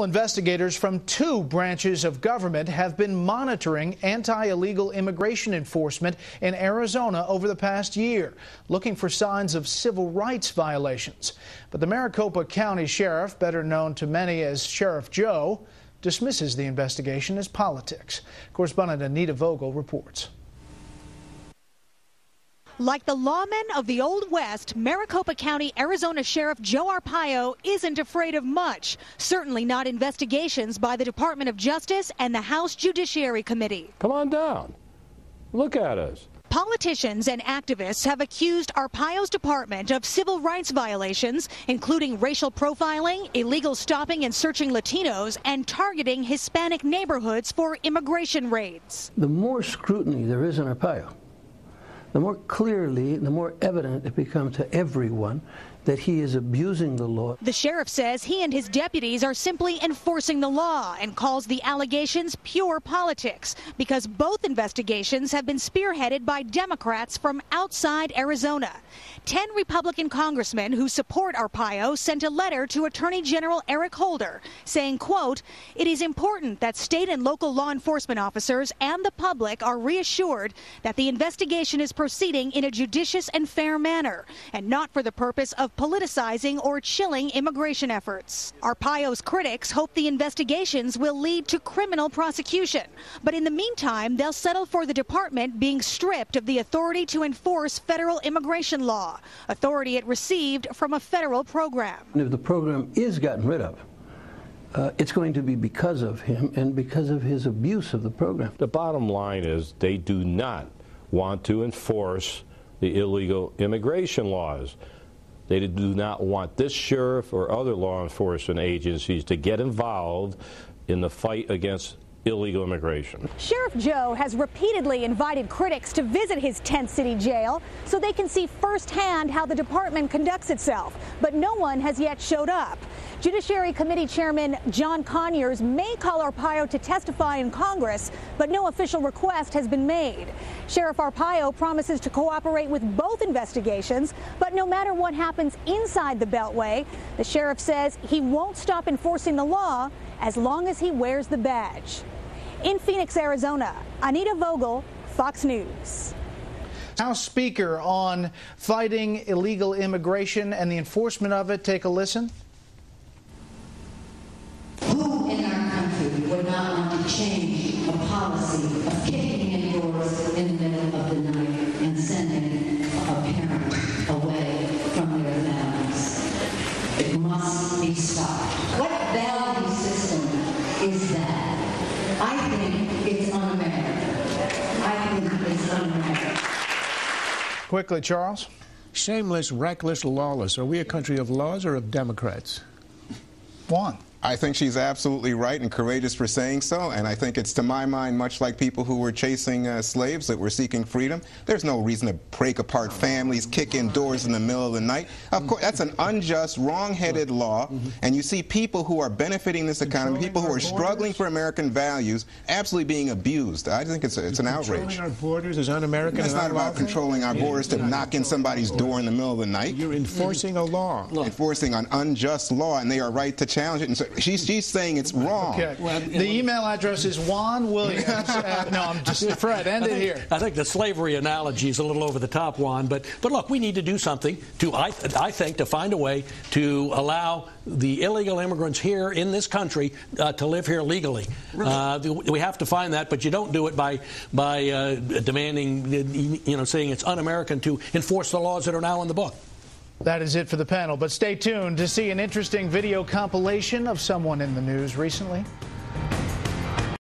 Investigators from 2 branches of government have been monitoring anti-illegal immigration enforcement in Arizona over the past year, looking for signs of civil rights violations. But the Maricopa County Sheriff, better known to many as Sheriff Joe, dismisses the investigation as politics. Correspondent Anita Vogel reports. Like the lawmen of the Old West, Maricopa County, Arizona Sheriff Joe Arpaio isn't afraid of much, certainly not investigations by the Department of Justice and the House Judiciary Committee. Come on down. Look at us. Politicians and activists have accused Arpaio's department of civil rights violations, including racial profiling, illegal stopping and searching Latinos, and targeting Hispanic neighborhoods for immigration raids. The more scrutiny there is in Arpaio, the more clearly, the more evident it becomes to everyone that he is abusing the law. The sheriff says he and his deputies are simply enforcing the law and calls the allegations pure politics because both investigations have been spearheaded by Democrats from outside Arizona. 10 Republican congressmen who support Arpaio sent a letter to Attorney General Eric Holder saying, quote, "It is important that state and local law enforcement officers and the public are reassured that the investigation is proceeding in a judicious and fair manner and not for the purpose of politicizing or chilling immigration efforts." Arpaio's critics hope the investigations will lead to criminal prosecution. But in the meantime, they'll settle for the department being stripped of the authority to enforce federal immigration law, authority it received from a federal program. And if the program is gotten rid of, it's going to be because of him and because of his abuse of the program. The bottom line is they do not want to enforce the illegal immigration laws. They do not want this sheriff or other law enforcement agencies to get involved in the fight against illegal immigration. Sheriff Joe has repeatedly invited critics to visit his tent city jail so they can see firsthand how the department conducts itself, but no one has yet showed up. Judiciary Committee Chairman John Conyers may call Arpaio to testify in Congress, but no official request has been made. Sheriff Arpaio promises to cooperate with both investigations, but no matter what happens inside the Beltway, the sheriff says he won't stop enforcing the law as long as he wears the badge. In Phoenix, Arizona, Anita Vogel, Fox News. House Speaker on fighting illegal immigration and the enforcement of it. Take a listen. Who in our country would not want to change a policy of kicking in doors in the middle of the night and sending a parent away from their families? It must be stopped. What value system is that? I think it's un-American. I think it's un-American. Quickly, Charles. Shameless, reckless, lawless. Are we a country of laws or of Democrats? Juan. I think she's absolutely right and courageous for saying so, and I think it's, to my mind, much like people who were chasing slaves that were seeking freedom. There's no reason to break apart families, kick in doors in the middle of the night. Of course, that's an unjust, wrong-headed law, and you see people who are benefiting this economy, people who are struggling for American values, absolutely being abused. I think it's an outrage. Controlling our borders is un-American. It's not about controlling our borders to knock in somebody's door in the middle of the night. You're enforcing a law. Enforcing an unjust law, and they are right to challenge it. And so she's saying it's wrong. Okay. The email address is Juan Williams. No, I'm just Fred. End it here. I think the slavery analogy is a little over the top, Juan. But look, we need to do something to, I think, to find a way to allow the illegal immigrants here in this country to live here legally. We have to find that, but you don't do it by demanding, saying it's un-American to enforce the laws that are now in the book. That is it for the panel, but stay tuned to see an interesting video compilation of someone in the news recently.